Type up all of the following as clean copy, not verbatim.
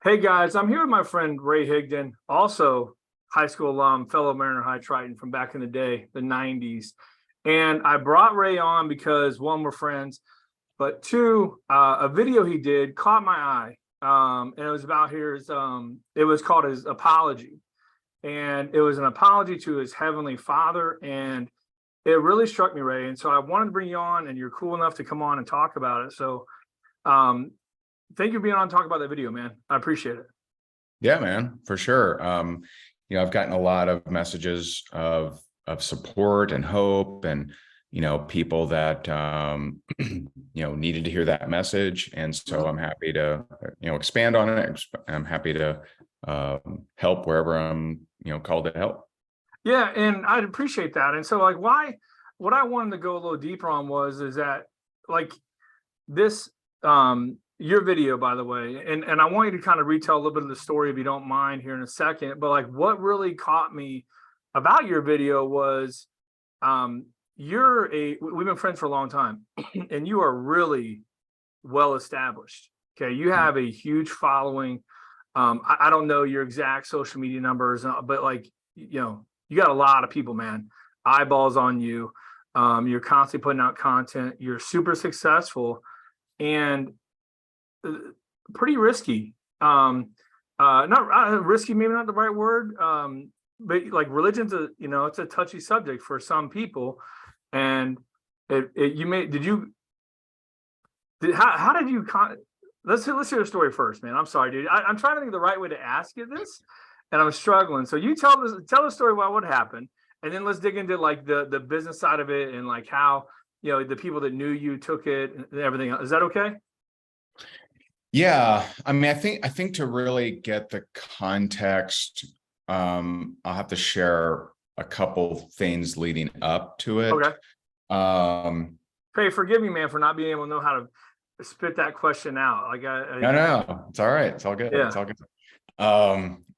Hey guys, I'm here with my friend Ray Higdon, also high school alum, fellow Mariner High Triton from back in the day, the 90s. And I brought Ray on because one, we're friends, but two, a video he did caught my eye. And it was about it was called his apology. And it was an apology to his Heavenly Father. And it really struck me, Ray. And so I wanted to bring you on, and you're cool enough to come on and talk about it. So um, thank you for being on and talk about that video, man. I appreciate it. Yeah, man, for sure. I've gotten a lot of messages of support and hope, and people that needed to hear that message, and so I'm happy to expand on it. I'm happy to help wherever I'm called to help. Yeah, and I'd appreciate that. And so, like, what I wanted to go a little deeper on is that, like, this your video, by the way, and I want you to kind of retell a little bit of the story if you don't mind here in a second. But like, what really caught me about your video was we've been friends for a long time, and you are really well established. Okay, you have a huge following. I don't know your exact social media numbers, but like, you got a lot of people, man, eyeballs on you. You're constantly putting out content. You're super successful and pretty risky. Not risky, maybe not the right word. But like religion's it's a touchy subject for some people. And how did you let's hear the story first, man. I'm sorry, dude. I'm trying to think of the right way to ask you this, and I'm struggling. So you tell the story about what happened, and then let's dig into like the business side of it and like how the people that knew you took it and everything else. Is that okay? Yeah, I mean, I think to really get the context, I'll have to share a couple things leading up to it. Okay. Um, Hey, forgive me, man, for not being able to know how to spit that question out. Like, no, it's all right. It's all good. Yeah. It's all good.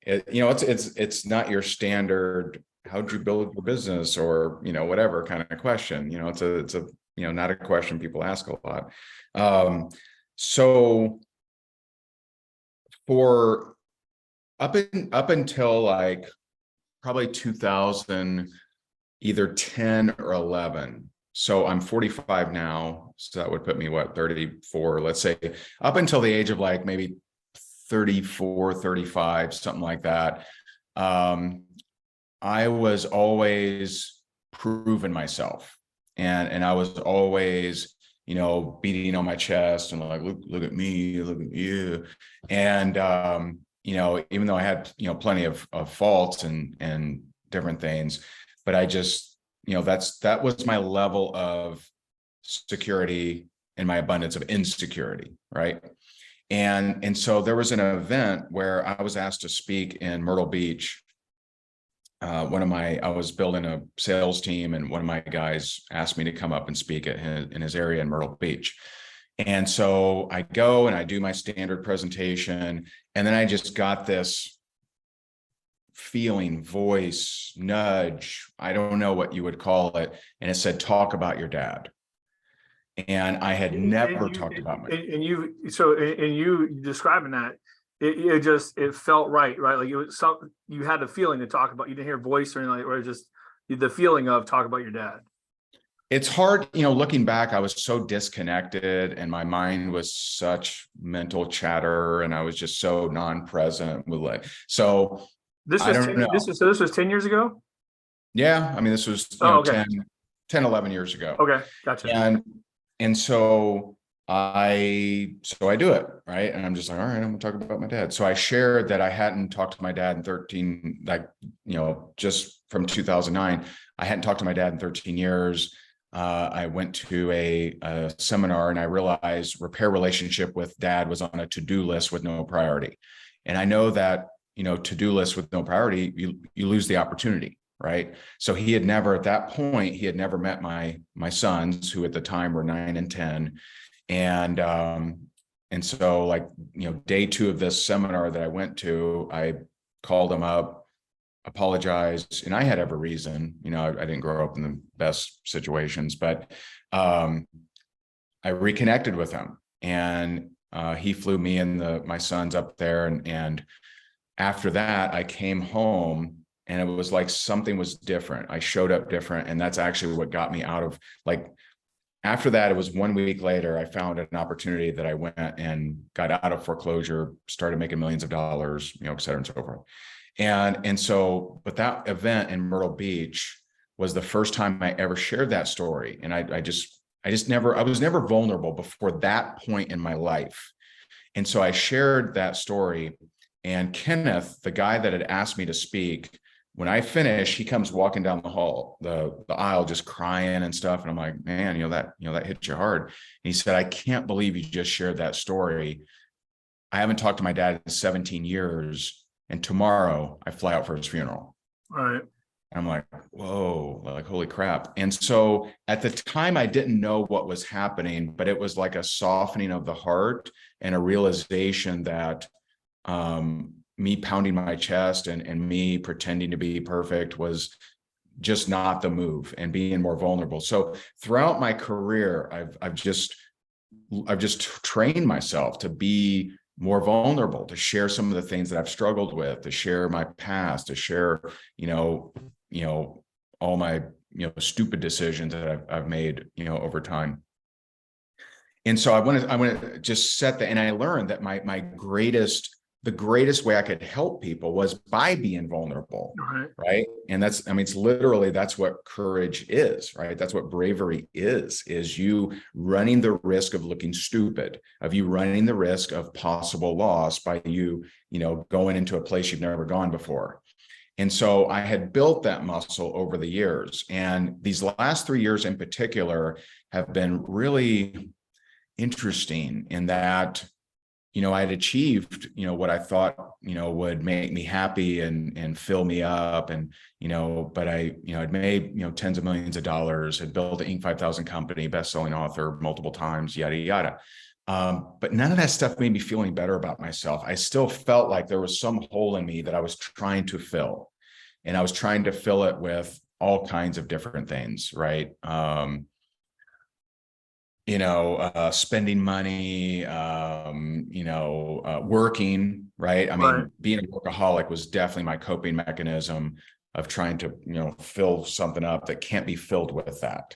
It's not your standard, how'd you build your business or, whatever kind of question. It's a not a question people ask a lot. So for up until like probably 2000, either 10 or 11. So I'm 45 now. So that would put me, 34, let's say, up until the age of like maybe 34, 35, something like that. I was always proving myself, and I was always, beating on my chest and like, look at me, look at you. And, even though I had, plenty of faults and different things, but I just, that was my level of security and my abundance of insecurity. Right. And so there was an event where I was asked to speak in Myrtle Beach. I was building a sales team, and one of my guys asked me to come up and speak in his area in Myrtle Beach. And so I go and I do my standard presentation, and then I just got this feeling, voice, nudge, I don't know what you would call it. And it said, talk about your dad. And I had never talked about my and you describing that, it felt right? Like it was something you had the feeling to talk about. You didn't hear voice or anything, or just the feeling of talk about your dad. It's hard, looking back, I was so disconnected and my mind was such mental chatter, and I was just so non-present with so this was 10 years ago. Yeah, I mean, this was 10, 11 years ago. Okay, gotcha. And so I do it, right? And I'm just like, all right, I'm gonna talk about my dad. So I shared that I hadn't talked to my dad in 13, like, just from 2009, I hadn't talked to my dad in 13 years. I went to a seminar, and I realized repair relationship with dad was on a to-do list with no priority. And I know that, to-do list with no priority, you lose the opportunity. Right. So he had never, at that point, he had never met my sons, who at the time were 9 and 10. And so, like, day 2 of this seminar that I went to, I called him up, apologized, and I had every reason, I didn't grow up in the best situations, but I reconnected with him, and He flew me and my sons up there, and after that, I came home and it was like something was different. I showed up different, and that's actually what got me out of like. After that, it was 1 week later, I found an opportunity that I went and got out of foreclosure, started making millions of dollars, et cetera and so forth. And so, but that event in Myrtle Beach was the first time I ever shared that story. And I was never vulnerable before that point in my life. And so I shared that story, and Kenneth, the guy that had asked me to speak, when I finish, he comes walking down the hall, the aisle, just crying and stuff. And I'm like, man, that hit you hard. And he said, I can't believe you just shared that story. I haven't talked to my dad in 17 years. And tomorrow I fly out for his funeral. Right. I'm like, whoa, like, holy crap. And so at the time, I didn't know what was happening, but it was like a softening of the heart and a realization that me pounding my chest and me pretending to be perfect was just not the move, and being more vulnerable. So throughout my career, I've just trained myself to be more vulnerable, to share some of the things that I've struggled with, to share my past, to share, all my, stupid decisions that I've made, over time. And so I want to just set and I learned that the greatest way I could help people was by being vulnerable. Right. And it's literally, that's what courage is, right? That's what bravery is you running the risk of looking stupid, of you running the risk of possible loss by you, going into a place you've never gone before. And so I had built that muscle over the years. And these last 3 years in particular have been really interesting in that, I had achieved, what I thought, would make me happy and fill me up. And, but I'd made, tens of millions of dollars, had built an Inc. 5000 company, best-selling author multiple times, yada, yada. But none of that stuff made me feel any better about myself. I still felt like there was some hole in me that I was trying to fill, and I was trying to fill it with all kinds of different things, right? Spending money, working, right? I mean, being a workaholic was definitely my coping mechanism of trying to, fill something up that can't be filled with that.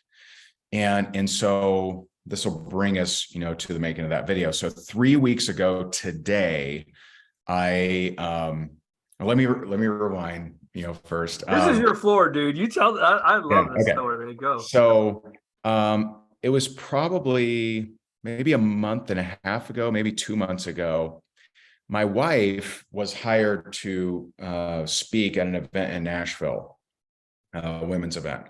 And so this will bring us, to the making of that video. So 3 weeks ago today, let me rewind, first. This is your floor, dude. You tell, I love this story. There you go. So, it was probably maybe a month and a half ago, maybe 2 months ago. My wife was hired to speak at an event in Nashville, a women's event.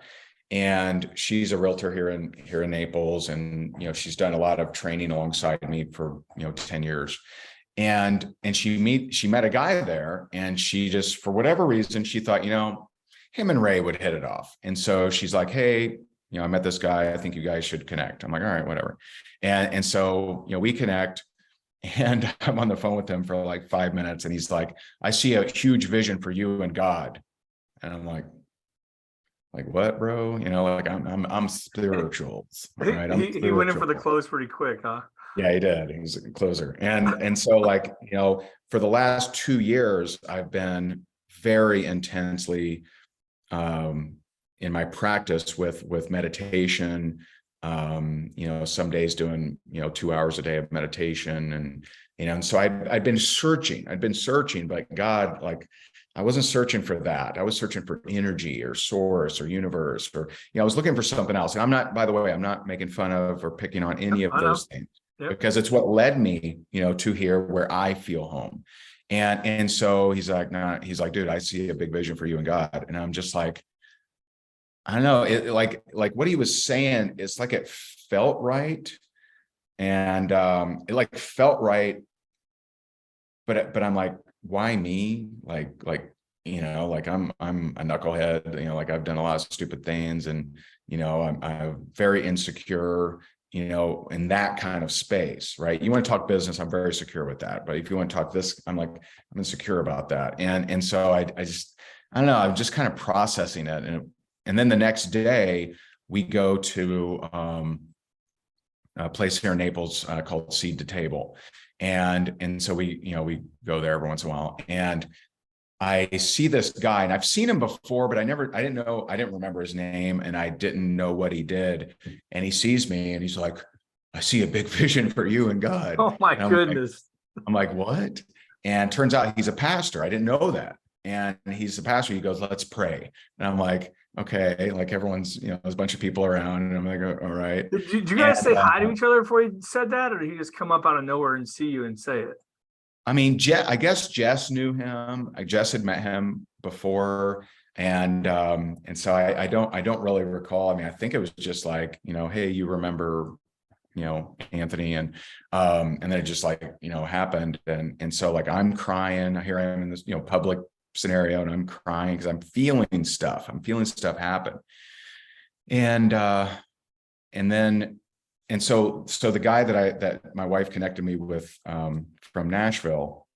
And she's a realtor here in Naples. And, she's done a lot of training alongside me for, 10 years. And she met a guy there, and she just, for whatever reason, she thought, him and Ray would hit it off. And so she's like, hey, I met this guy. I think you guys should connect. I'm like, all right, whatever. And so, we connect, and I'm on the phone with him for like 5 minutes. And he's like, I see a huge vision for you and God. And I'm like what, bro? I'm spiritual. Right? He went in for the close pretty quick, huh? Yeah, he did. He was a closer. And so for the last 2 years, I've been very intensely, in my practice with meditation, some days doing, 2 hours a day of meditation. And so I'd been searching, but God, I wasn't searching for that. I was searching for energy or source or universe, or, I was looking for something else. And I'm not making fun of or picking on any of those things, because it's what led me, to here where I feel home. And so he's like, nah, he's like, dude, I see a big vision for you and God. And I'm just like, I don't know, like what he was saying, it's like it felt right. And it felt right. But I'm like, why me? I'm a knucklehead, I've done a lot of stupid things, and, I'm very insecure, in that kind of space, right? You want to talk business, I'm very secure with that. But if you want to talk this, I'm insecure about that. And so I don't know, I'm just kind of processing it. And then the next day we go to place here in Naples called Seed to Table. And so we go there every once in a while. And I see this guy, and I've seen him before, but I didn't remember his name, and I didn't know what he did. And he sees me and he's like, I see a big vision for you and God. Oh my And goodness. I'm like, what? And turns out he's a pastor. I didn't know that. And he's a pastor. He goes, let's pray. And I'm like, okay, like everyone's, there's a bunch of people around, and I'm like, all right. Did you guys say hi to each other before he said that, or did he just come up out of nowhere and see you and say it? I mean, I guess Jess knew him. Jess had met him before. And so I don't really recall. I mean, I think it was just like, hey, you remember, Anthony, and then it just like, happened. And so like, I'm crying. Here I am in this, public scenario, and I'm crying because I'm feeling stuff. I'm feeling stuff happen. And so the guy that my wife connected me with from Nashville,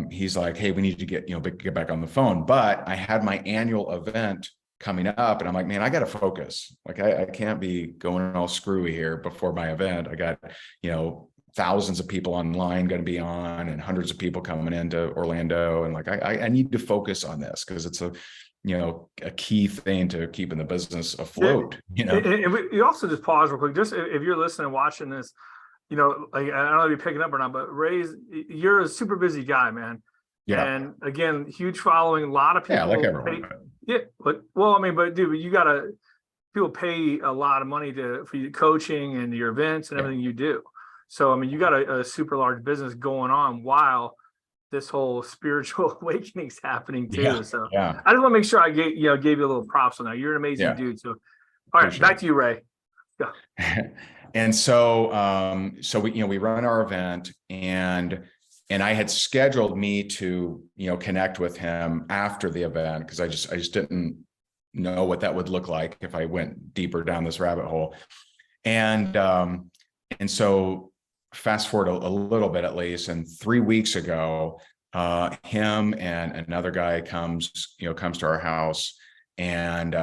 he's like, hey, we need to get back on the phone. But I had my annual event coming up, and I'm like, man, I got to focus. Like I can't be going all screwy here before my event. I got, thousands of people online going to be on, and hundreds of people coming into Orlando. And like, I need to focus on this because it's a key thing to keeping the business afloat. And you also just pause real quick. Just if you're listening and watching this, like, I don't know if you're picking up or not, but you're a super busy guy, man. Yeah. And again, huge following, a lot of people. Yeah, like everyone. But dude, people pay a lot of money for your coaching and your events and everything you do. So, I mean, you got a super large business going on while this whole spiritual awakening's happening too. I just want to make sure I gave you a little props on that. You're an amazing dude. So, all right, back to you, Ray. Yeah. And so we run our event, and I had scheduled me to, connect with him after the event, because I just didn't know what that would look like if I went deeper down this rabbit hole. And so fast forward a little bit, at least, and 3 weeks ago, him and another guy comes to our house, and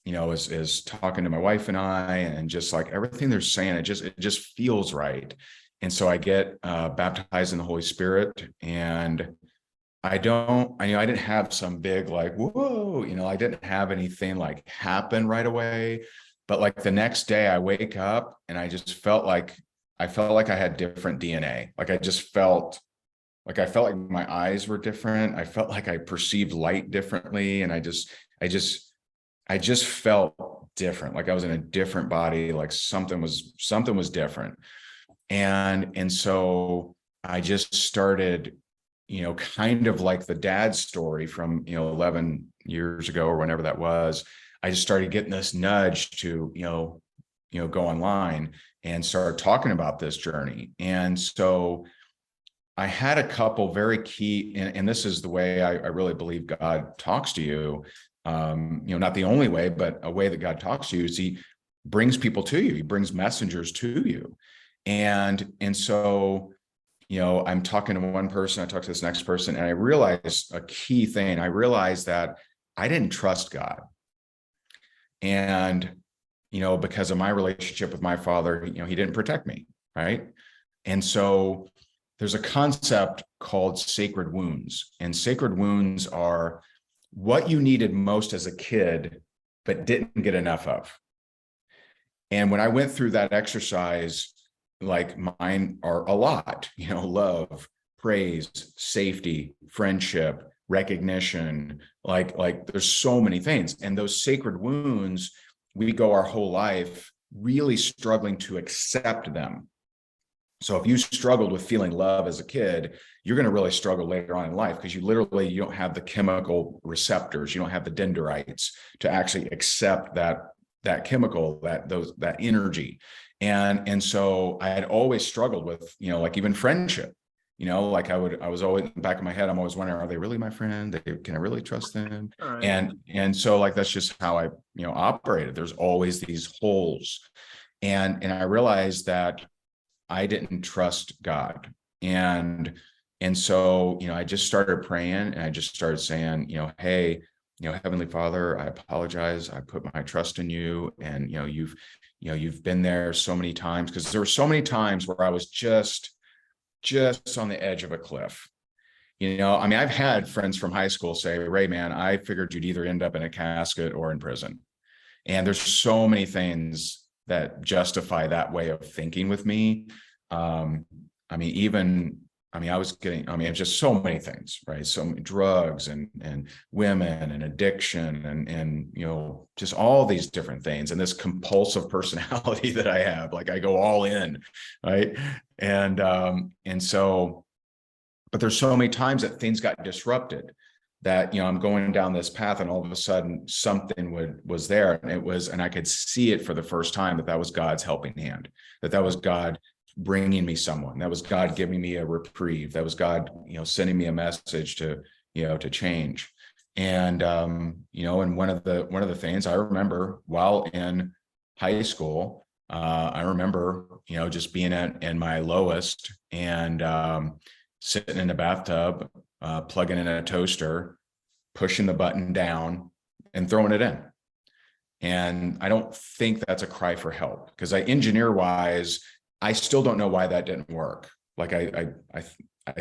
is talking to my wife and I, and just like everything they're saying, it just feels right. And so I get baptized in the Holy Spirit, and I didn't have some big like, whoa, I didn't have anything like happen right away. But like the next day I wake up and I just felt like I had different DNA. Like I felt like my eyes were different. I felt like I perceived light differently. And I just felt different. Like I was in a different body, like something was different. And so I just started, kind of like the dad story from, 11 years ago or whenever that was. I just started getting this nudge to, go online and start talking about this journey. And so I had a couple very key, and this is the way I really believe God talks to you. Not the only way, but a way that God talks to you is he brings people to you. He brings messengers to you. And so, I'm talking to one person, I talk to this next person, and I realized a key thing. I realized that I didn't trust God. And, because of my relationship with my father, he didn't protect me, right? And so there's a concept called sacred wounds. And sacred wounds are what you needed most as a kid, but didn't get enough of. And when I went through that exercise, like mine are a lot, love, praise, safety, friendship, recognition, like there's so many things. And those sacred wounds, we go our whole life really struggling to accept them. So if you struggled with feeling love as a kid, you're going to really struggle later on in life, because you don't have the chemical receptors, you don't have the dendrites to actually accept that chemical, that energy. And so I had always struggled with, like even friendship, like I was always in the back of my head, I'm always wondering, are they really my friend? Can I really trust them? Right. And so like, that's just how I, operated. There's always these holes. And I realized that I didn't trust God. And so, I just started praying, and I just started saying, hey, Heavenly Father, I apologize. I put my trust in you, and, you've been there so many times, because there were so many times where I was just on the edge of a cliff. I mean, I've had friends from high school say, Ray, man, I figured you'd either end up in a casket or in prison. And there's so many things that justify that way of thinking with me. It's just so many things, right? So many drugs and women and addiction and just all these different things, and this compulsive personality that I have, like I go all in, right? And so, but there's so many times that things got disrupted, that I'm going down this path, and all of a sudden something was there, and I could see it for the first time, that was God's helping hand, that was God bringing me someone, that was God giving me a reprieve, that was God sending me a message to change. And and one of the things I remember while in high school, I remember just being in my lowest, and sitting in a bathtub, plugging in a toaster, pushing the button down and throwing it in. And I don't think that's a cry for help, because engineer wise, I still don't know why that didn't work. Like I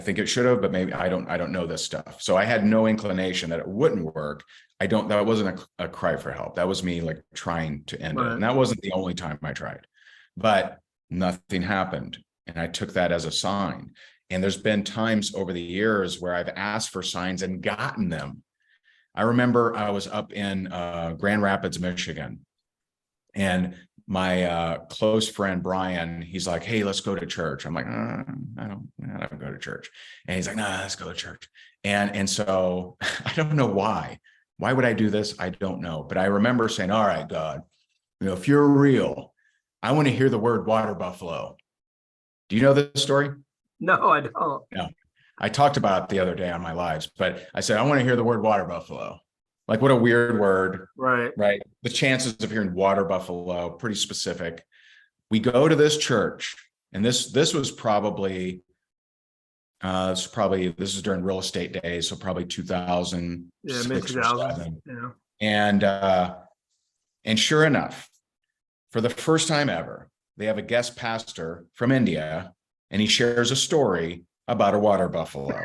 think it should have, but maybe I don't know this stuff. So I had no inclination that it wouldn't work. That wasn't a cry for help. That was me like trying to end it. And that wasn't the only time I tried, but nothing happened. And I took that as a sign. And there's been times over the years where I've asked for signs and gotten them. I remember I was up in Grand Rapids, Michigan, and my close friend Brian, he's like, "Hey, let's go to church." I'm like, I don't go to church. And he's like, "Nah, let's go to church." And so I don't know why. Why would I do this? I don't know. But I remember saying, "All right, God, if you're real, I want to hear the word water buffalo." Do you know this story? No, I don't. No. I talked about it the other day on my lives, but I said, I want to hear the word water buffalo. Like, what a weird word, right? The chances of hearing water buffalo, pretty specific. We go to this church, and this was probably, this is during real estate days, so probably 2000, mid-2000s, yeah. And sure enough, for the first time ever, they have a guest pastor from India, and he shares a story about a water buffalo.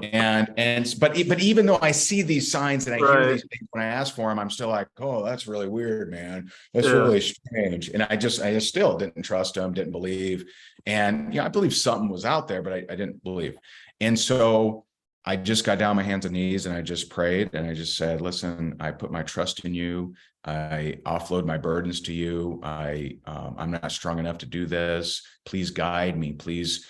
But even though I see these signs and I hear these things, when I ask for them, I'm still like, "Oh, that's really weird, man. That's really strange." And I just still didn't trust him, didn't believe. And I believe something was out there, but I didn't believe. And so I just got down on my hands and knees, and I just prayed, and I just said, "Listen, I put my trust in you. I offload my burdens to you. I'm not strong enough to do this. Please guide me. Please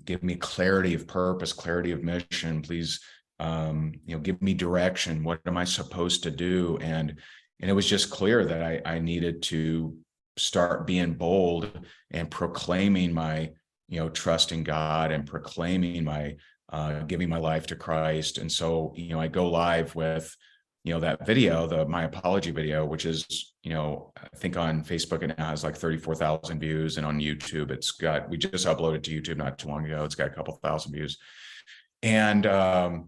give me clarity of purpose, clarity of mission. Please, give me direction. What am I supposed to do?" And it was just clear that I needed to start being bold and proclaiming my, trust in God, and proclaiming my, giving my life to Christ. And so, I go live with, that video, my apology video, which is, I think on Facebook it has like 34,000 views, and on YouTube we just uploaded to YouTube not too long ago. It's got a couple thousand views. And I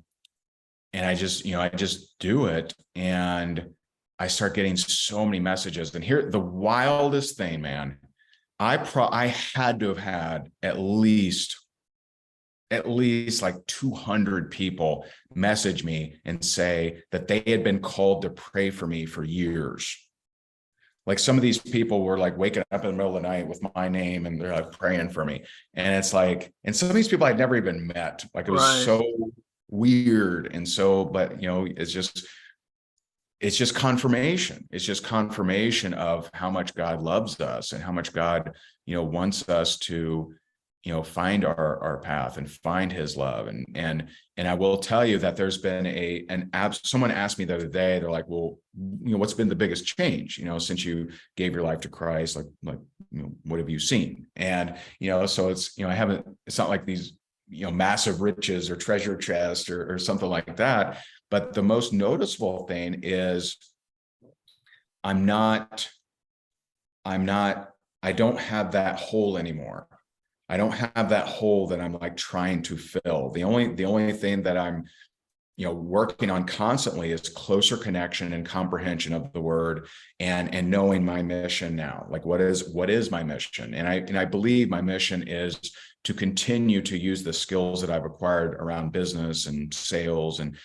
just do it, and I start getting so many messages. And here, the wildest thing, man, I had to have had at least like 200 people message me and say that they had been called to pray for me for years. Like, some of these people were like waking up in the middle of the night with my name, and they're like praying for me. And it's like, and some of these people I'd never even met. Like, it was so weird. And so, but it's just confirmation. It's just confirmation of how much God loves us, and how much God, wants us to, find our path and find his love. And I will tell you that there's been someone asked me the other day, they're like, "Well, what's been the biggest change, since you gave your life to Christ? Like, what have you seen?" And, so it's, it's not like these, massive riches or treasure chest or something like that. But the most noticeable thing is I don't have that hole anymore. I don't have that hole that I'm like trying to fill. The only thing that I'm, working on constantly is closer connection and comprehension of the word, and knowing my mission now. Like, what is my mission? And I believe my mission is to continue to use the skills that I've acquired around business and sales and,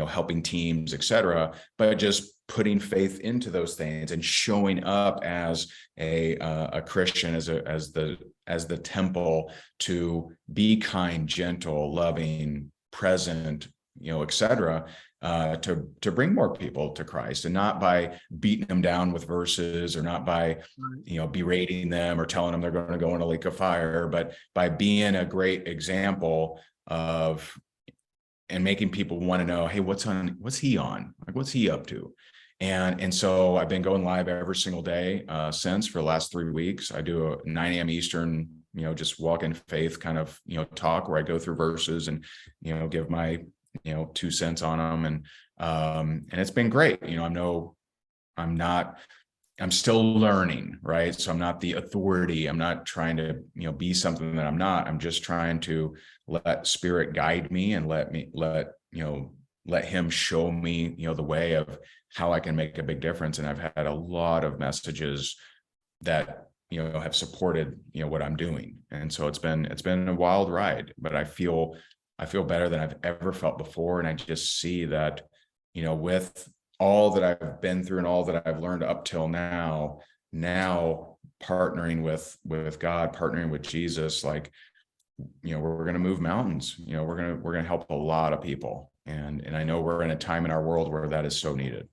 helping teams, et cetera, but just putting faith into those things and showing up as a Christian, as the temple, to be kind, gentle, loving, present, et cetera, to bring more people to Christ, and not by beating them down with verses, or not by, berating them or telling them they're going to go in a lake of fire, but by being a great example of, and making people want to know, hey, what's he on? Like, what's he up to? And so I've been going live every single day since, for the last 3 weeks. I do a 9 a.m. Eastern, just walk in faith kind of, talk, where I go through verses and, give my, 2 cents on them. And it's been great. I'm still learning, right? So I'm not the authority. I'm not trying to, be something that I'm not. I'm just trying to let Spirit guide me, and let him show me, the way of how I can make a big difference. And I've had a lot of messages that, have supported, what I'm doing. And so it's been a wild ride, but I feel better than I've ever felt before. And I just see that, with all that I've been through and all that I've learned up till now partnering with God, partnering with Jesus, like, we're going to move mountains. We're going to help a lot of people. And I know we're in a time in our world where that is so needed.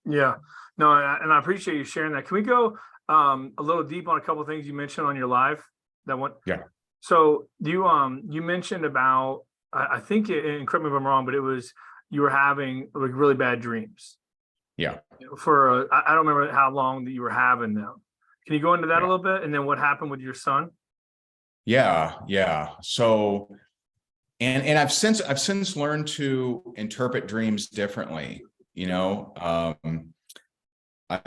Yeah, no, and I appreciate you sharing that. Can we go a little deep on a couple of things you mentioned on your live? That one? Yeah. So you mentioned about, I think, and correct me if I'm wrong, but it was, you were having like really bad dreams. Yeah. I don't remember how long that you were having them. Can you go into that a little bit? And then what happened with your son? Yeah. So, and I've since learned to interpret dreams differently. I've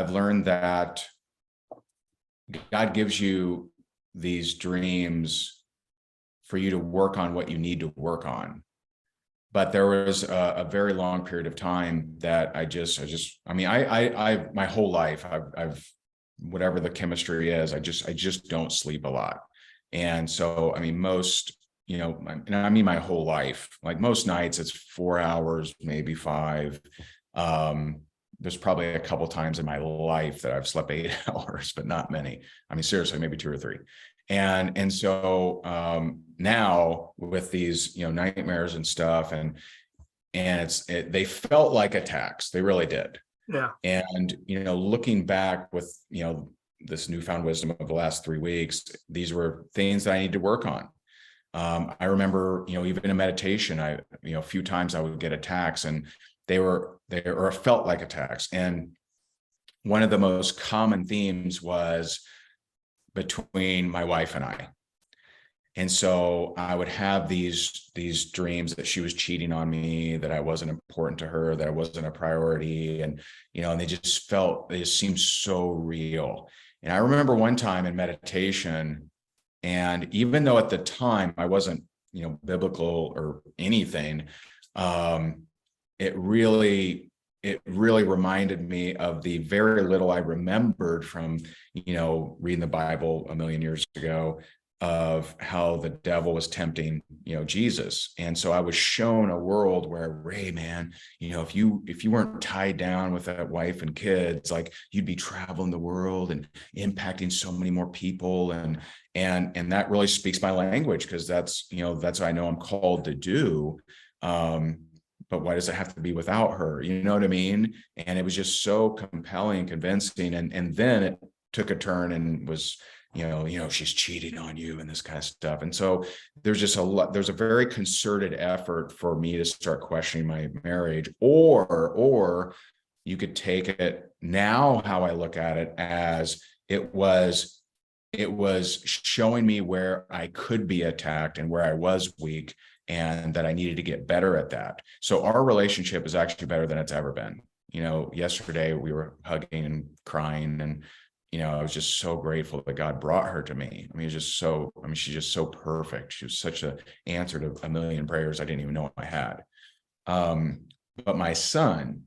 learned that God gives you these dreams for you to work on what you need to work on. But there was a very long period of time that I my whole life, I've whatever the chemistry is, I just don't sleep a lot. And so, most, and I mean my whole life, like most nights it's 4 hours, maybe 5. There's probably a couple times in my life that I've slept 8 hours, but not many. Seriously, maybe 2 or 3. And so now with these, nightmares and stuff, and they felt like attacks. They really did. Yeah. And, looking back with, this newfound wisdom of the last 3 weeks, these were things that I need to work on. I remember, even in meditation, a few times I would get attacks, and they felt like attacks. And one of the most common themes was between my wife and I. And so I would have these dreams that she was cheating on me, that I wasn't important to her, that I wasn't a priority. And, and they just seemed so real. And I remember one time in meditation, and even though at the time I wasn't, biblical or anything, it really reminded me of the very little I remembered from, reading the Bible a million years ago, of how the devil was tempting, Jesus. And so I was shown a world where, Ray, man, if you weren't tied down with that wife and kids, like, you'd be traveling the world and impacting so many more people. And that really speaks my language, because that's what I know I'm called to do. But why does it have to be without her? You know what I mean? And it was just so compelling, convincing. And then it took a turn and was, she's cheating on you and this kind of stuff. And so there's a very concerted effort for me to start questioning my marriage, or you could take it now, how I look at it, as it was showing me where I could be attacked and where I was weak, and that I needed to get better at that. So our relationship is actually better than it's ever been. Yesterday we were hugging and crying, and, I was just so grateful that God brought her to me. She's just so perfect. She was such an answer to a million prayers I didn't even know I had. But my son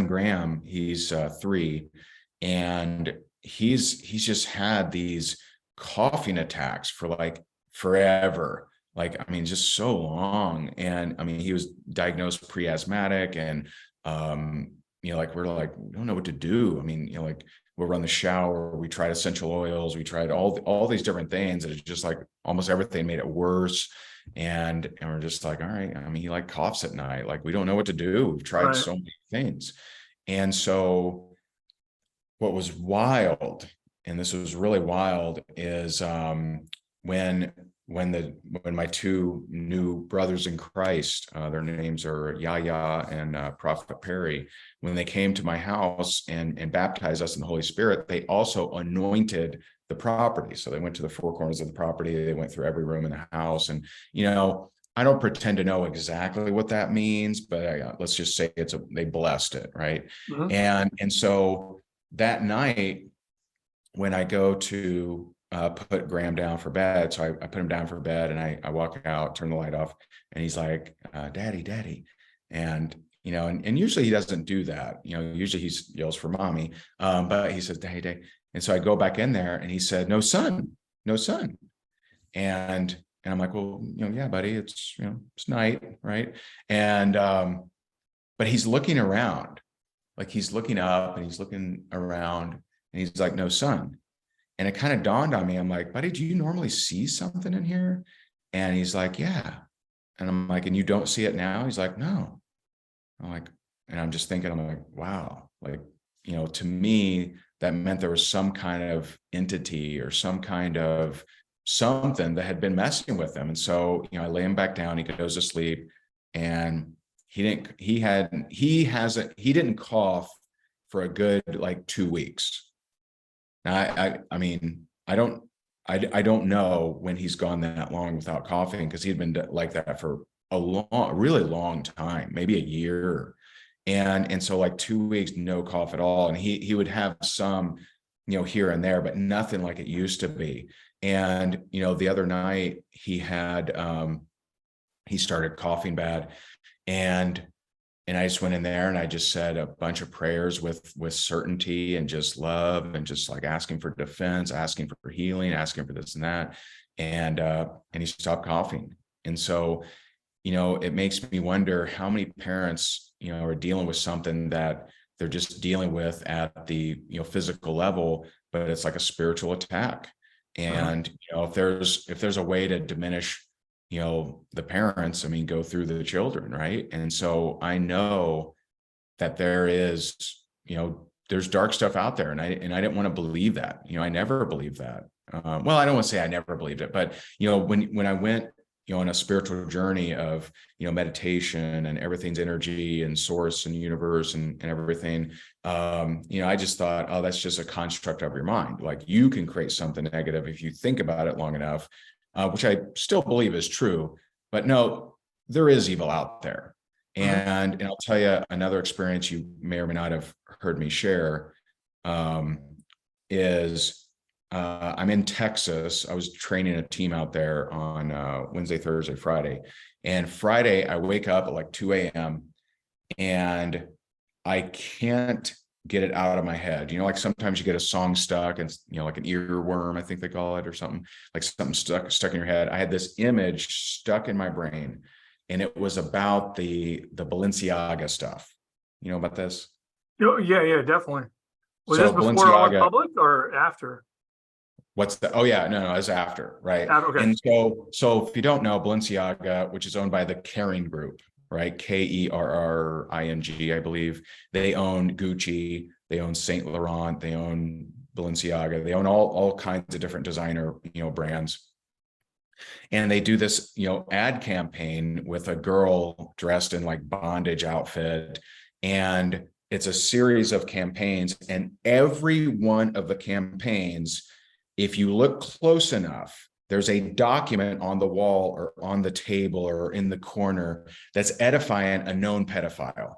Graham, he's 3, and he's just had these coughing attacks for like forever. Like, I mean, just so long. And I mean, he was diagnosed pre-asthmatic, and like we're like, we don't know what to do. I mean, like we'll run the shower, we tried essential oils, we tried all these different things, and it's just like almost everything made it worse. And we're just like, all right, I mean, he like coughs at night, like we don't know what to do. We've tried Right. so many things. And so what was wild, and this was really wild, is when my 2 new brothers in Christ, their names are Yahya and Prophet Perry, when they came to my house and baptized us in the Holy Spirit, they also anointed the property. So they went to the 4 corners of the property, they went through every room in the house. And I don't pretend to know exactly what that means, but let's just say they blessed it, right? Mhm. And so that night, when I go to put Graham down for bed, so I put him down for bed, and I walk out, turn the light off, and he's like, daddy. And and usually he doesn't do that. Usually he yells for mommy, but he says daddy. And so I go back in there, and he said, no son. And I'm like, well, yeah, buddy, it's it's night, right? And but he's looking around, like he's looking up, and he's looking around, and he's like, no son. And it kind of dawned on me. I'm like, buddy, do you normally see something in here? And he's like, yeah. And I'm like, and you don't see it now? He's like, no. I'm like, and I'm just thinking, I'm like, wow, like, to me, that meant there was some kind of entity or some kind of something that had been messing with him. And so, I lay him back down, he goes to sleep, and he didn't cough for a good like 2 weeks. Now, I mean, I don't know when he's gone that long without coughing, because he'd been like that for really long time, maybe a year. And so like 2 weeks, no cough at all. And he would have some, here and there, but nothing like it used to be. And, the other night he started coughing bad, and I just went in there and I just said a bunch of prayers with certainty and just love, and just like asking for defense, asking for healing, asking for this and that. And he stopped coughing. And so, it makes me wonder how many parents, are dealing with something that they're just dealing with at the, physical level, but it's like a spiritual attack. And, if there's a way to diminish the parents, I mean, go through the children, right? And so I know that there is, there's dark stuff out there, and I didn't want to believe that. I never believed that. Well, I don't want to say I never believed it, but when I went on a spiritual journey of meditation, and everything's energy and source and universe and everything, I just thought, oh, that's just a construct of your mind. Like, you can create something negative if you think about it long enough, which I still believe is true. But no, there is evil out there. And I'll tell you another experience you may or may not have heard me share, is I'm in Texas. I was training a team out there on Wednesday, Thursday, Friday. And Friday, I wake up at like 2 a.m. and I can't get it out of my head. Like sometimes you get a song stuck, and like an earworm, I think they call it, or something, like something stuck in your head. I had this image stuck in my brain, and it was about the Balenciaga stuff. You know about this? Yeah, definitely. Was So this before it went Balenciaga, public or after? what's the, oh yeah, no, it's after, right? Okay. And so if you don't know, Balenciaga, which is owned by the Kering Group, right? Kerring, I believe. They own Gucci, they own Saint Laurent, they own Balenciaga, they own all kinds of different designer, brands. And they do this, ad campaign with a girl dressed in like bondage outfit. And it's a series of campaigns, and every one of the campaigns, if you look close enough, there's a document on the wall or on the table or in the corner that's edifying a known pedophile.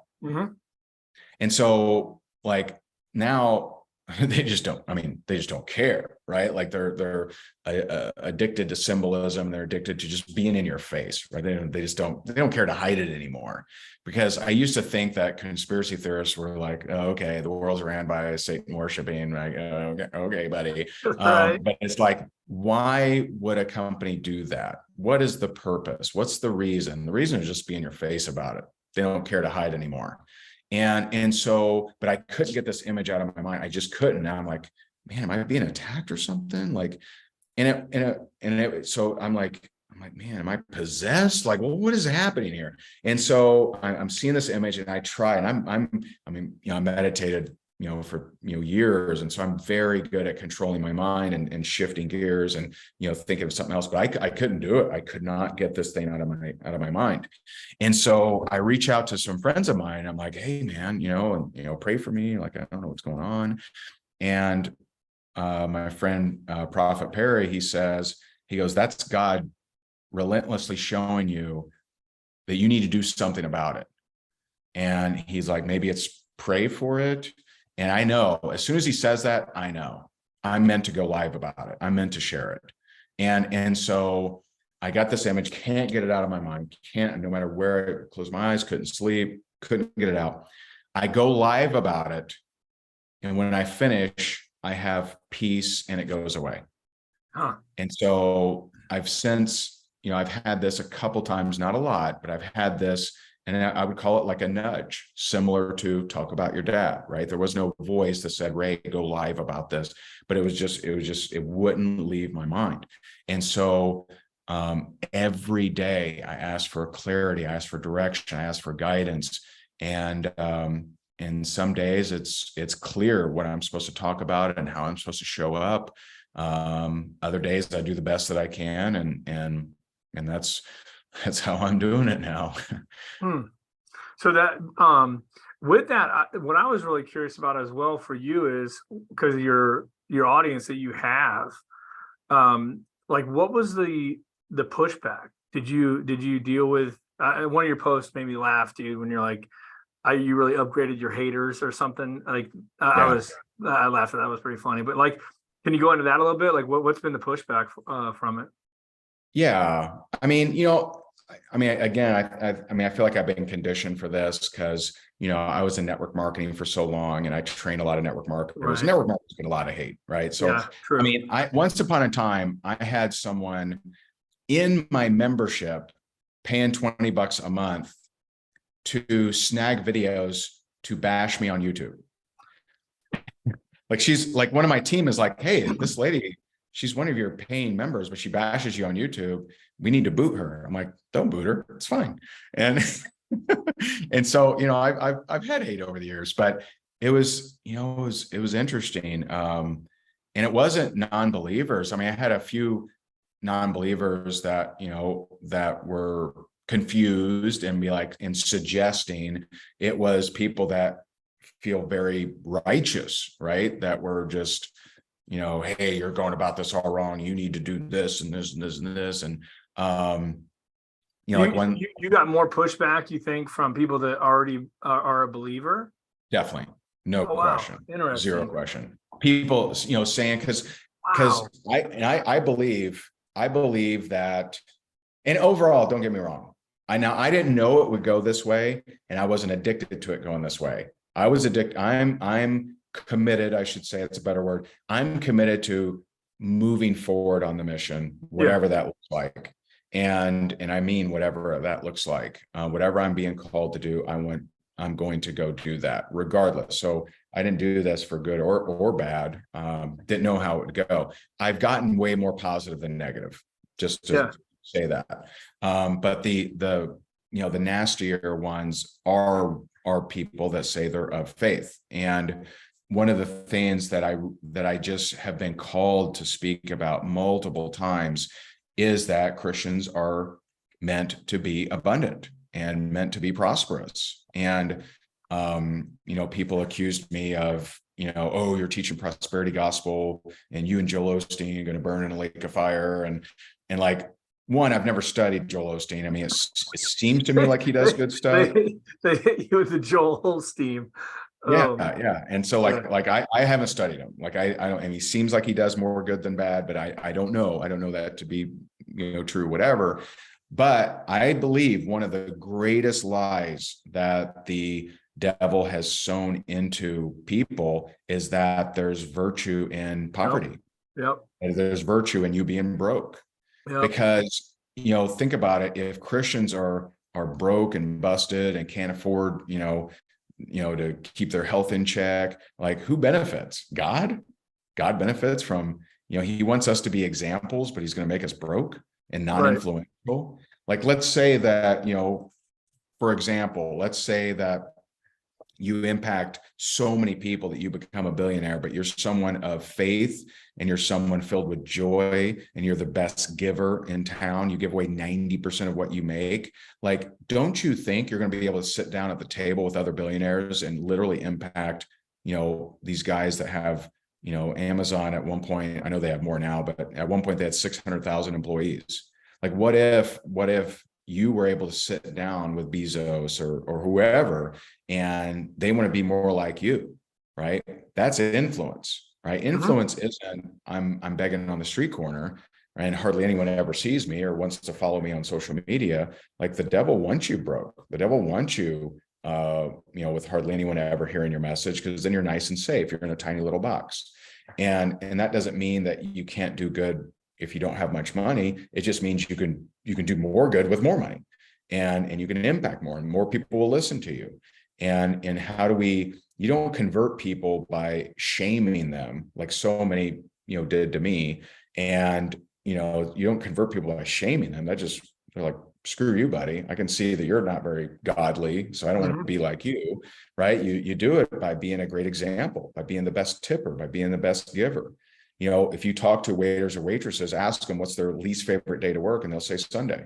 And so, like, now they just don't, I mean, they just don't care, right? Like they're addicted to symbolism. They're addicted to just being in your face, right? They don't care to hide it anymore. Because I used to think that conspiracy theorists were like, oh, okay, the world's ran by Satan worshiping, like, okay, buddy. Right. But it's like, why would a company do that? What is the purpose? What's the reason? The reason is just be in your face about it. They don't care to hide anymore. And so, but I couldn't get this image out of my mind. I just couldn't. Now I'm like, man, am I being attacked or something? Like, so I'm like, man, am I possessed? Like, well, what is happening here? And so I'm seeing this image, and I try, and I mean, I meditated, for, years. And so I'm very good at controlling my mind and shifting gears and, thinking of something else, but I couldn't do it. I could not get this thing out of my mind. And so I reach out to some friends of mine. I'm like, hey man, pray for me. Like, I don't know what's going on. And my friend, Prophet Perry, he goes, that's God relentlessly showing you that you need to do something about it. And he's like, maybe it's pray for it. And I know as soon as he says that, I know I'm meant to go live about it. I'm meant to share it. And so I got this image, can't get it out of my mind, no matter where I closed my eyes, couldn't sleep, couldn't get it out. I go live about it. And when I finish, I have peace and it goes away. Huh. And so I've since, I've had this a couple times, not a lot, but I've had this, and I would call it like a nudge, similar to talk about your dad, right? There was no voice that said, Ray, go live about this, but it wouldn't leave my mind. And so every day I asked for clarity, I asked for direction, I asked for guidance. And some days it's clear what I'm supposed to talk about and how I'm supposed to show up. Other days I do the best that I can. And that's how I'm doing it now. So that, with that, what I was really curious about as well for you is because of your audience that you have, like what was the pushback? Did you deal with, one of your posts made me laugh, dude, when you're like, you really upgraded your haters or something? Like I laughed at that. Was pretty funny, but like, can you go into that a little bit? Like what's been the pushback from it? Yeah. I mean, again, I feel like I've been conditioned for this because, I was in network marketing for so long and I trained a lot of network marketers. Right. Network marketers get a lot of hate, right? So, Yeah, true. I mean, once upon a time, I had someone in my membership paying $20 a month to snag videos to bash me on YouTube. Like she's like, one of my team is like, hey, this lady, she's one of your paying members, but she bashes you on YouTube. We need to boot her. I'm like, don't boot her. It's fine. And, and so, I've had hate over the years, but it was, it was interesting. And it wasn't non-believers. I mean, I had a few non-believers that, that were confused and be like, and suggesting it was people that feel very righteous, right? That were just, hey, you're going about this all wrong. You need to do this and this and this and this. And, like when you got more pushback, you think, from people that already are a believer? Definitely. No question. Wow. Interesting. Zero question. People, saying, because Wow. I believe that, and overall, don't get me wrong. I didn't know it would go this way, and I wasn't addicted to it going this way. I was addicted. I'm committed. I should say, it's a better word. I'm committed to moving forward on the mission, whatever that looks like. And I mean, whatever that looks like, whatever I'm being called to do, I'm going to go do that regardless. So I didn't do this for good or bad. Didn't know how it would go. I've gotten way more positive than negative, just to say that. But the nastier ones are people that say they're of faith. And one of the things that I just have been called to speak about multiple times is that Christians are meant to be abundant and meant to be prosperous. And, people accused me of, oh, you're teaching prosperity gospel and you and Joel Osteen are going to burn in a lake of fire. And like, one, I've never studied Joel Osteen. I mean, it seems to me like he does good stuff. They hit you with the Joel Osteen. Yeah, Um, yeah. And so yeah, I haven't studied him. I don't, and he seems like he does more good than bad, but I don't know. I don't know that to be, true, whatever. But I believe one of the greatest lies that the devil has sown into people is that there's virtue in yep, poverty. yep, And there's virtue in you being broke. yep, Because, think about it, if Christians are broke and busted and can't afford, to keep their health in check, like who benefits? God benefits from, he wants us to be examples, but he's going to make us broke and right, non-influential. Like, let's say that, for example, let's say that you impact so many people that you become a billionaire, but you're someone of faith and you're someone filled with joy and you're the best giver in town. You give away 90% of what you make. Like, don't you think you're going to be able to sit down at the table with other billionaires and literally impact, these guys that have, Amazon at one point, I know they have more now, but at one point they had 600,000 employees. Like, what if you were able to sit down with Bezos or whoever, and they want to be more like you, right? That's influence, right? mhm, Influence isn't I'm begging on the street corner and hardly anyone ever sees me or wants to follow me on social media. Like, the devil wants you broke. The devil wants you, with hardly anyone ever hearing your message, because then you're nice and safe. You're in a tiny little box. And that doesn't mean that you can't do good if you don't have much money. It just means you can do more good with more money, and you can impact more, and more people will listen to you. And how do we, you don't convert people by shaming them like so many, did to me. And, you don't convert people by shaming them. That just, they're like, screw you, buddy. I can see that you're not very godly, so I don't want to mhm. be like you, right? You do it by being a great example, by being the best tipper, by being the best giver. If you talk to waiters or waitresses, ask them what's their least favorite day to work, and they'll say Sunday.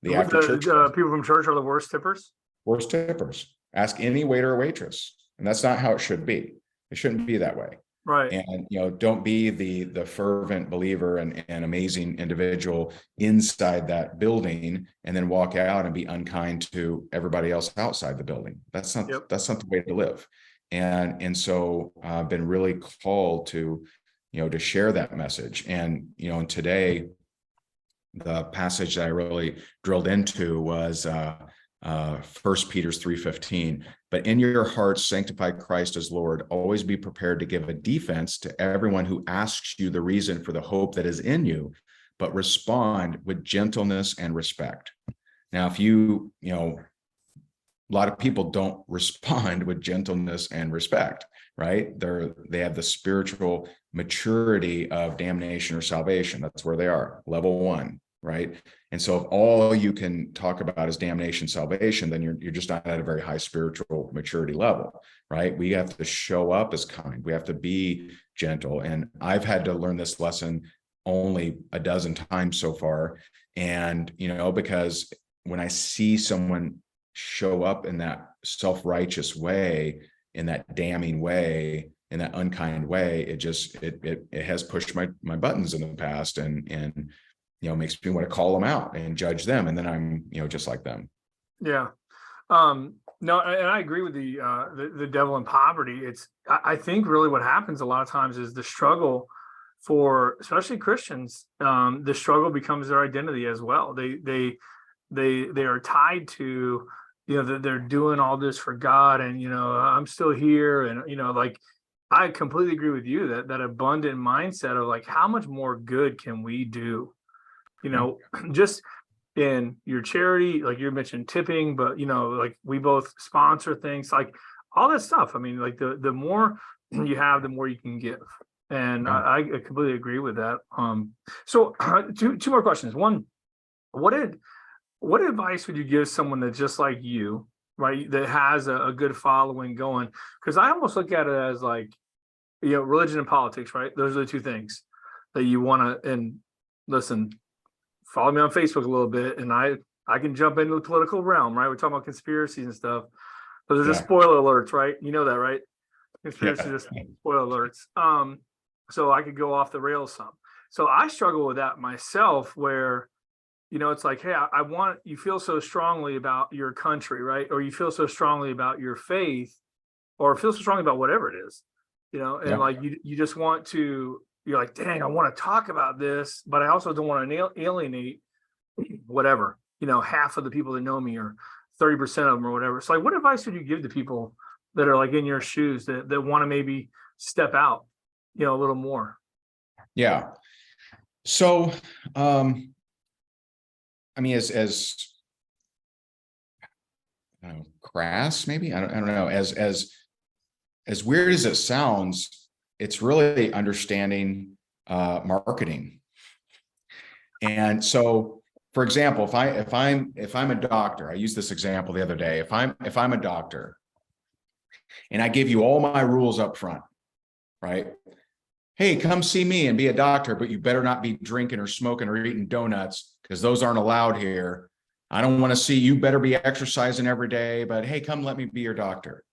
The after church, The people from church are the worst tippers. worst tippers. Ask any waiter or waitress, and that's not how it should be. It shouldn't be that way. Right. And don't be the fervent believer and amazing individual inside that building, and then walk out and be unkind to everybody else outside the building. That's not Yep. the way to live. And so I've been really called to, to share that message. And today, the passage that I really drilled into was 1 Peter 3:15. But in your hearts, sanctify Christ as Lord. Always be prepared to give a defense to everyone who asks you the reason for the hope that is in you, but respond with gentleness and respect. Now, if a lot of people don't respond with gentleness and respect, right? They have the spiritual maturity of damnation or salvation. That's where they are, level 1, right? And so if all you can talk about is damnation, salvation, then you're just not at a very high spiritual maturity level, right? We have to show up as kind. We have to be gentle. And I've had to learn this lesson only a dozen times so far. And, because when I see someone show up in that self-righteous way, in that damning way, in that unkind way, it has pushed my buttons in the past, and makes me want to call them out and judge them, and then I'm just like them. Yeah. No, and I agree with the devil in poverty. I think really what happens a lot of times is the struggle for especially Christians. The struggle becomes their identity as well. They are tied to, that they're doing all this for God, and I'm still here, and like, I completely agree with you that abundant mindset of like, how much more good can we do? Yeah. Just in your charity, like you mentioned tipping, but like we both sponsor things, like all that stuff. I mean, like the more you have, the more you can give. And Yeah. I completely agree with that. So two more questions. One, what advice would you give someone that's just like you, right? That has a good following going? Because I almost look at it as like, religion and politics, right? Those are the two things that you want to, and listen, follow me on Facebook a little bit, and I can jump into the political realm, right? We're talking about conspiracies and stuff. But there's just Yeah. spoiler alerts, right? You know that, right? Conspiracy, Yeah. just spoiler alerts. So I could go off the rails some. So I struggle with that myself, where it's like, hey, I want, you feel so strongly about your country, right? Or you feel so strongly about your faith, or feel so strongly about whatever it is, and Yeah. like you just want to, you're like, dang, I want to talk about this, but I also don't want to alienate whatever, half of the people that know me, or 30% of them, or whatever. So like, what advice would you give to people that are like in your shoes, that want to maybe step out, a little more? Yeah. So, I mean, as I don't know, crass, maybe, I don't know, as weird as it sounds, it's really understanding marketing. And so, for example, if I'm a doctor, I used this example the other day. If I'm a doctor and I give you all my rules up front, right? Hey, come see me and be a doctor, but you better not be drinking or smoking or eating donuts, because those aren't allowed here. I don't want to see you. Better be exercising every day, but hey, come let me be your doctor.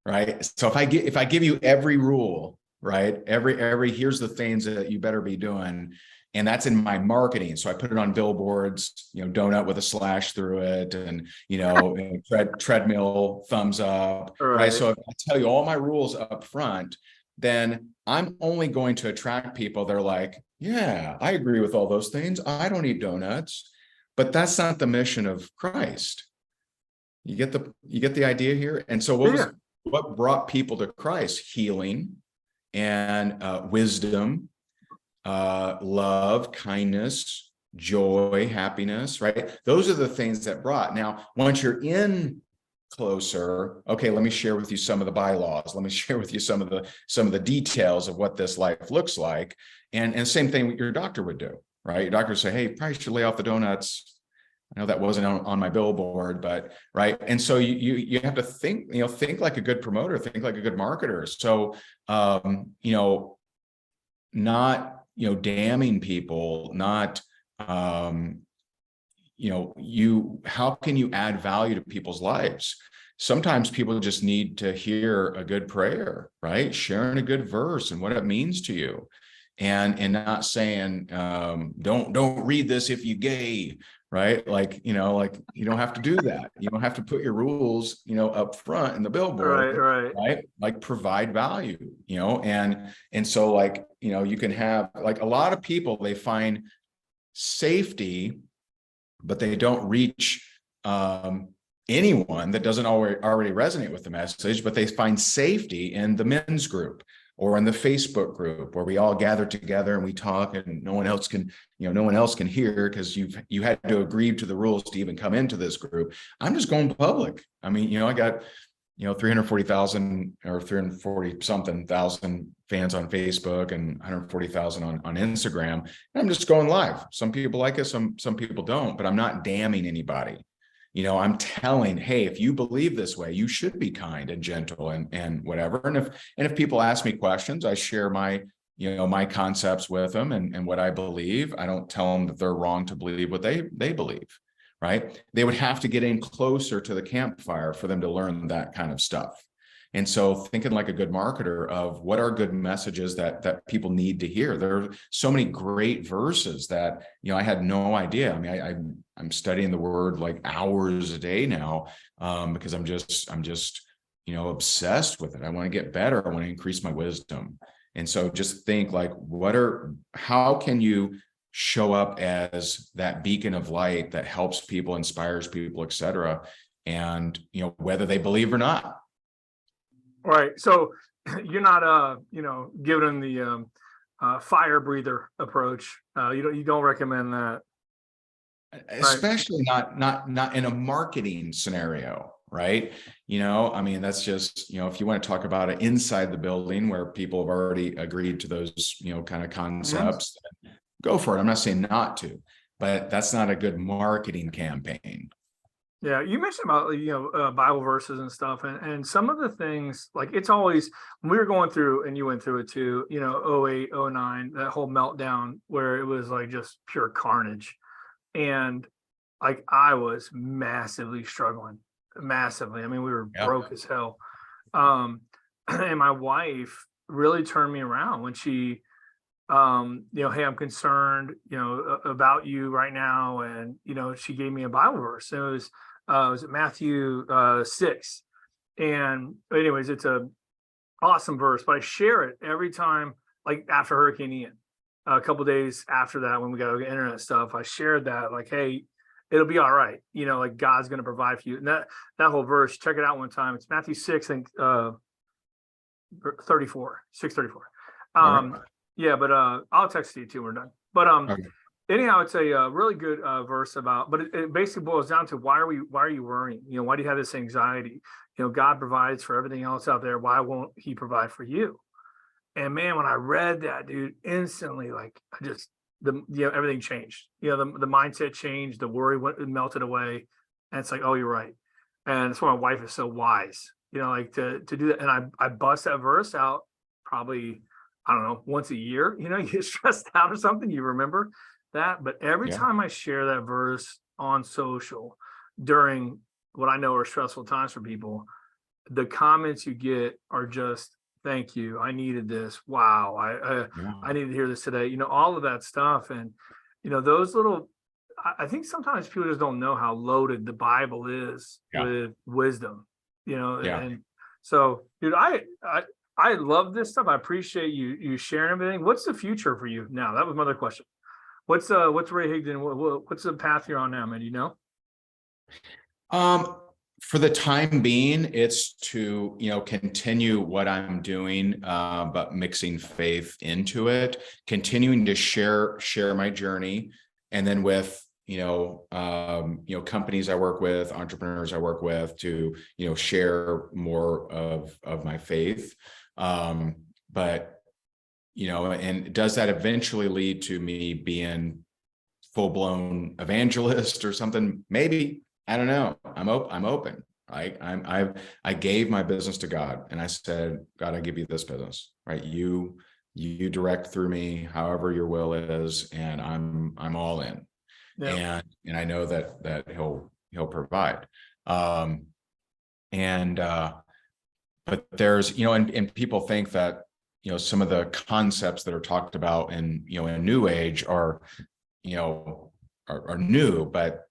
Right. So if I give you every rule, right, every here's the things that you better be doing, and that's in my marketing. So I put it on billboards, donut with a slash through it, and treadmill, thumbs up, right? So if I tell you all my rules up front, then I'm only going to attract people that are like, yeah, I agree with all those things. I don't eat donuts. But that's not the mission of Christ. You get the idea here? And so Yeah. what brought people to Christ? Healing and wisdom, love, kindness, joy, happiness, right? Those are the things that brought. Now, once you're in closer, okay, let me share with you some of the bylaws. Let me share with you some of the details of what this life looks like. And same thing what your doctor would do, right? Your doctor would say, hey, you probably should lay off the donuts. I know that wasn't on my billboard, but right. And so you have to think, think like a good promoter, think like a good marketer. So, not, damning people, not, how can you add value to people's lives? Sometimes people just need to hear a good prayer, right? Sharing a good verse and what it means to you. And not saying, don't read this if you gay, right? Like you don't have to do that. You don't have to put your rules, up front in the billboard, Right. right? Like provide value, and so like, you can have like a lot of people, they find safety, but they don't reach anyone that doesn't already resonate with the message, but they find safety in the men's group or in the Facebook group where we all gather together and we talk, and no one else can hear because you had to agree to the rules to even come into this group. I'm just going public. I mean, I got 340,000 or 340 something thousand fans on Facebook and 140,000 on Instagram. And I'm just going live. Some people like it, some people don't, but I'm not damning anybody. I'm telling, hey, if you believe this way, you should be kind and gentle and whatever. And if people ask me questions, I share my my concepts with them and what I believe. I don't tell them that they're wrong to believe what they believe. Right? They would have to get in closer to the campfire for them to learn that kind of stuff. And so thinking like a good marketer of what are good messages that people need to hear. There are so many great verses that, I had no idea. I mean, I'm studying the word like hours a day now, because I'm just, obsessed with it. I want to get better. I want to increase my wisdom. And so just think like, how can you show up as that beacon of light that helps people, inspires people, etc. And, whether they believe or not. Right. So you're not, giving them the fire breather approach. You don't recommend that. Especially not in a marketing scenario, right? I mean, that's just, if you want to talk about it inside the building where people have already agreed to those, kind of concepts, go for it. I'm not saying not to, but that's not a good marketing campaign. Yeah, you mentioned about Bible verses and stuff, and some of the things, like, it's always, when we were going through, and you went through it too, 08, 09, that whole meltdown where it was like just pure carnage, and like I was massively struggling, massively. I mean, we were broke as hell, and my wife really turned me around when she hey, I'm concerned, about you right now. And, she gave me a Bible verse. It was Matthew 6. And anyways, it's a awesome verse, but I share it every time, like after Hurricane Ian. A couple of days after that, when we got internet stuff, I shared that, like, hey, it'll be all right. Like God's going to provide for you. And that whole verse, check it out one time. It's Matthew 6, I think, 34, 6:34. Okay. Yeah, but I'll text you too when we're done. But Okay. anyhow, it's a really good verse about, but it basically boils down to why are you worrying? Why do you have this anxiety? God provides for everything else out there. Why won't he provide for you? And man, when I read that, dude, instantly, like I just everything changed. The mindset changed, the worry melted away. And it's like, oh, you're right. And that's why my wife is so wise, like to do that. And I bust that verse out probably, I don't know, once a year. You get stressed out or something, you remember that. But every Yeah. time I share that verse on social during what I know are stressful times for people, the comments you get are just, thank you, I needed this. Wow, I needed to hear this today. All of that stuff. And those little, I think sometimes people just don't know how loaded the Bible is Yeah. with wisdom. Yeah. And so, dude, I love this stuff. I appreciate you sharing everything. What's the future for you now? That was my other question. What's Ray Higdon? What's the path you're on now, man? For the time being, it's to, continue what I'm doing, but mixing faith into it, continuing to share my journey. And then with, companies I work with, entrepreneurs I work with, to, share more of my faith. But, and does that eventually lead to me being full-blown evangelist or something? Maybe. I don't know. I'm open. I gave my business to God, and I said, God, I give you this business, right? You direct through me, however your will is, and I'm all in. Yeah. And I know that he'll provide. But there's, and people think that, some of the concepts that are talked about in New Age are new, but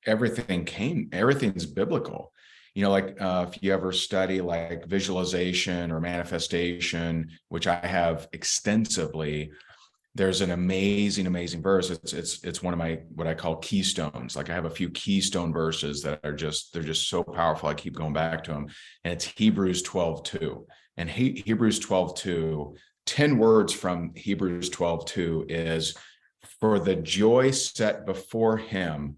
everything's biblical. If you ever study like visualization or manifestation, which I have extensively, there's an amazing verse. It's one of my, what I call keystones. Like I have a few keystone verses that they're just so powerful. I keep going back to them. And it's Hebrews 12:2. And Hebrews 12:2, 10 words from Hebrews 12:2 is, for the joy set before him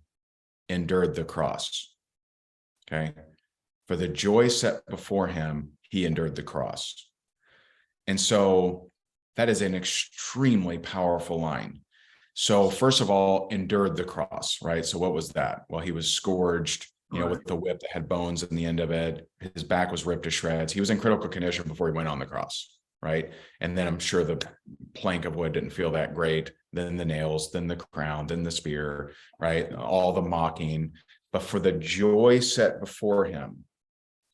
endured the cross. Okay. For the joy set before him, he endured the cross. And so that is an extremely powerful line. So first of all, endured the cross, right? So what was that? Well, he was scourged, with the whip that had bones in the end of it. His back was ripped to shreds. He was in critical condition before he went on the cross, right? And then I'm sure the plank of wood didn't feel that great. Then the nails, then the crown, then the spear, right? All the mocking, but for the joy set before him.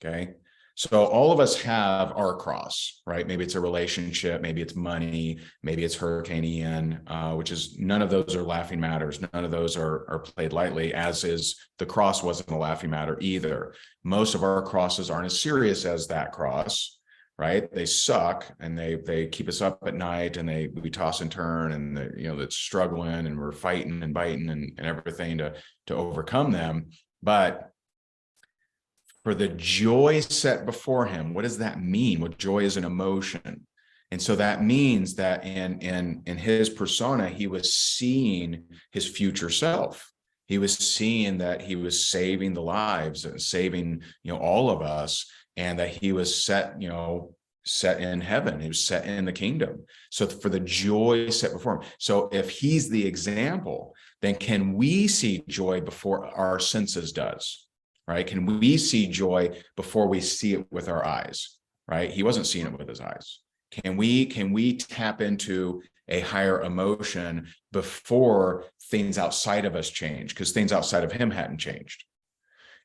Okay. So all of us have our cross, right? Maybe it's a relationship, maybe it's money, maybe it's Hurricane Ian, which is, none of those are laughing matters. None of those are played lightly, as is the cross wasn't a laughing matter either. Most of our crosses aren't as serious as that cross, right? They suck, and they keep us up at night, and we toss and turn, and it's struggling, and we're fighting and biting and everything to overcome them. But for the joy set before him, what does that mean? Well, joy is an emotion. And so that means that in his persona, he was seeing his future self. He was seeing that he was saving the lives, saving, all of us, and that he was set in heaven. He was set in the kingdom. So for the joy set before him. So if he's the example, then can we see joy before our senses does? Right? Can we see joy before we see it with our eyes? Right? He wasn't seeing it with his eyes. Can we tap into a higher emotion before things outside of us change? Because things outside of him hadn't changed.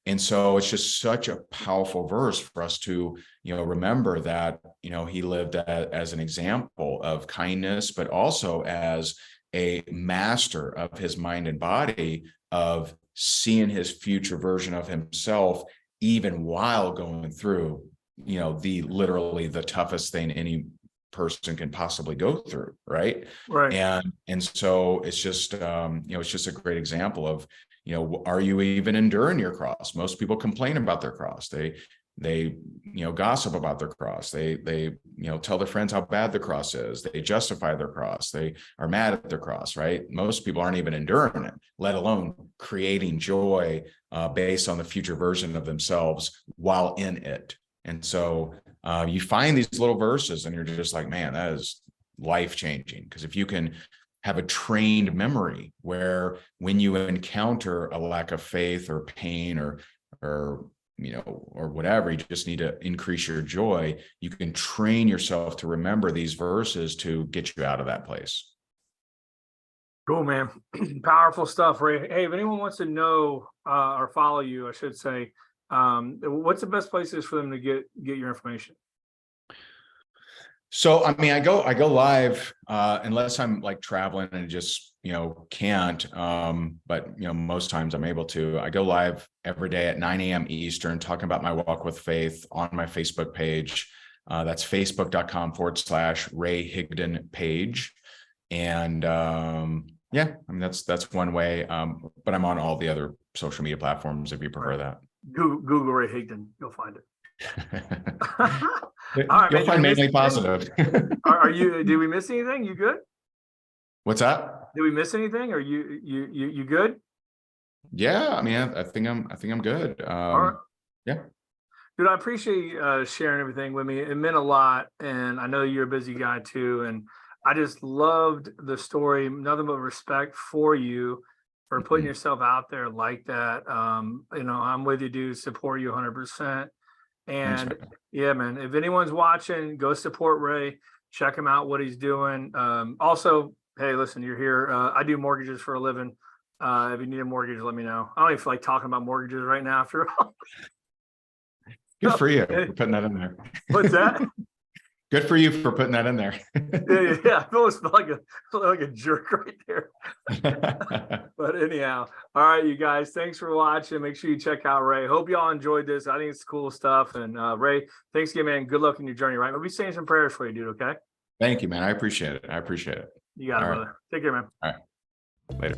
And so it's just such a powerful verse for us to, remember that, he lived as an example of kindness, but also as a master of his mind and body, of seeing his future version of himself, even while going through, literally the toughest thing any person can possibly go through. Right. Right. And so it's just, it's just a great example of, are you even enduring your cross? Most people complain about their cross. They gossip about their cross. They tell their friends how bad the cross is. They justify their cross. They are mad at their cross, right? Most people aren't even enduring it, let alone creating joy based on the future version of themselves while in it. And so you find these little verses and you're just like, man, that is life-changing. Because if you can have a trained memory where when you encounter a lack of faith or pain or whatever, you just need to increase your joy, you can train yourself to remember these verses to get you out of that place. Cool, man. Powerful stuff, Ray. Hey, if anyone wants to know or follow you, I should say, what's the best places for them to get your information? So, I mean, I go live, unless I'm like traveling and just, can't, but, most times I'm able to. I go live every day at 9 a.m. Eastern, talking about my walk with faith on my Facebook page. That's facebook.com/Ray Higdon page. And, yeah, I mean, that's one way. But I'm on all the other social media platforms if you prefer that. Google Ray Higdon, you'll find it. All right, you'll find mainly positive. Are you? Did we miss anything? You good? What's that? Did we miss anything? Are you good? Yeah, I mean, I think I'm good. All right. Yeah. Dude, I appreciate you sharing everything with me. It meant a lot, and I know you're a busy guy too. And I just loved the story. Nothing but respect for you for putting yourself out there like that. I'm with you, dude. Support you 100%. And Thanks, yeah, man, if anyone's watching, go support Ray. Check him out, what he's doing. Also, hey, listen, you're here. I do mortgages for a living. If you need a mortgage, let me know. I don't even feel like talking about mortgages right now after all. Good for you for putting that in there. What's that? Good for you for putting that in there. Yeah, I almost felt like a jerk right there. But anyhow, all right, you guys, thanks for watching. Make sure you check out Ray. Hope y'all enjoyed this. I think it's cool stuff. And Ray, thanks again, man. Good luck in your journey, right? We'll be saying some prayers for you, dude, okay? Thank you, man. I appreciate it. You got it, brother. Take care, man. All right. Later.